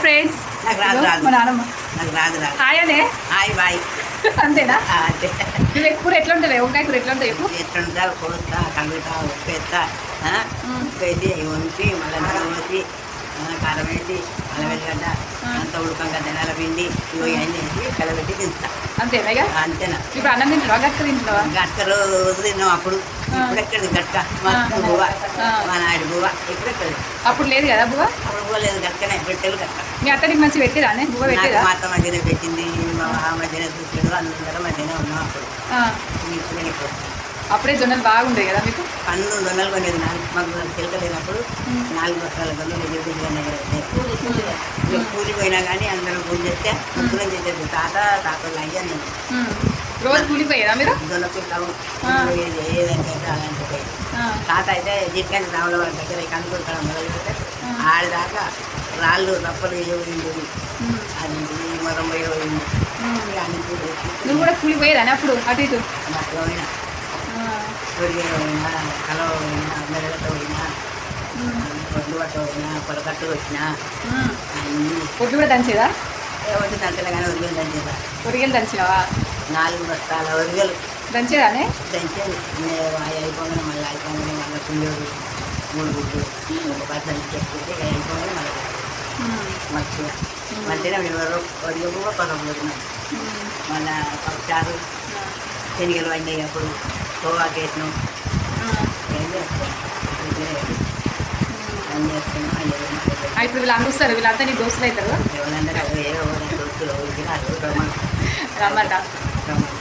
Friends. నాకు రాదు రాదు మా నాన్నమ్మ నాకు రాదు రాదు హాయ్ అనే హాయ్ బాయ్ అంతేనా? అంతే నువ్వు కూర ఎట్లా ఉంటుంది? వంకాయ కూర ఎట్లా ఉంటుంది చెప్పు. ఎట్లుంటా కోస్తా కలుగుతా ఉప్పు వేస్తా ఉప్పు వేసి వంపి మళ్ళీ నూనె పోసి కారం వేసి అల్లం వెల్లిగడ్డ అంత ఉడకంగా ధనాల పిండి ఇవన్నీ వేసి కలబెట్టి తింటా. అంతేనా? ఇక అంతేనా? ఇప్పుడు అన్నం తింటున్నావా గట్క తింటున్నావా? గట్క రోజు తిన్నాం అప్పుడు. ఇప్పుడు ఎక్కడిది గట్క మస్తు బువ్వ మా నాయుడు బువ్వ ఇప్పుడు ఎక్కడిది. అప్పుడు లేదు కదా బువ్వ? అప్పుడు బువ్వ లేదు గట్కనే పెట్టెలు గట్క. మీ అత్తనికి మంచి పెట్టిరా అనే బువ్వ నాకు పెట్టిరా? మా అత్త మధ్యనే పెట్టింది మా మధ్యనే చూసాడు అందరం మధ్యనే ఉన్నాం అప్పుడు. ఇప్పుడు ఇప్పుడు అప్పుడే జొన్నలు బాగుండేవి కదా మీకు? పన్ను దొన్నలు కొనేది మాకు చిలకలేనప్పుడు 4 బస్తాల దొన్నలు ఎదురు కూలి పోయినా కానీ అందరం పూజ చేస్తే ముగ్గురం చేసేది తాతలు అయ్యా నేను రోజు కూలిపోయేదా మీరు? దొన్న చుట్టాము ఏదంటే అలాంటి పోయేది. తాత అయితే జీడికాయ రావుల వాళ్ళ దగ్గర కనుక్కుంటాం మొదలు పెడితే ఆడిదాకా రాళ్ళు రప్పలు ఉండేది. అది మొరం పోయి పోయింది. నువ్వు కూడా కూలిపోయేదాని అప్పుడు అటు ఇటు? పోయినా సూర్యుడు పోయినా కలవ పోయినా మెరగట్ట పోయినా ఒడ్లు పట్ట పోయినా పొలకట్టు వచ్చినా అన్నీ ఒడ్లు కూడా దంచేదా? వడ్లు దంచలే కానీ ఒరిగలు దంచేదా. ఒరిగలు దంచినావా? 4 బస్తాల ఒరిగలు దంచేదానే? దంచేది. అయిపోగానే మళ్ళీ అయిపోగానే మళ్ళీ పుల్లోడు 3 గుడ్లు 1 బస్తాలు చెప్పుకుంటే ఇక అయిపోగానే మళ్ళీ మంచిగా మంచిగా ఒడిగ పువ్వు పొలం మళ్ళీ పప్పుచారు శనగలు అయినాయి అప్పుడు కోవాకి వేసినాం అన్నీ వేసుకున్నాం. ఇప్పుడు వీళ్ళందరూ వస్తారు, వీళ్ళంతా నీ దోస్తులు అవుతారు. ఎవరందరూ దోస్తులు రమ్మంట. రమ్మని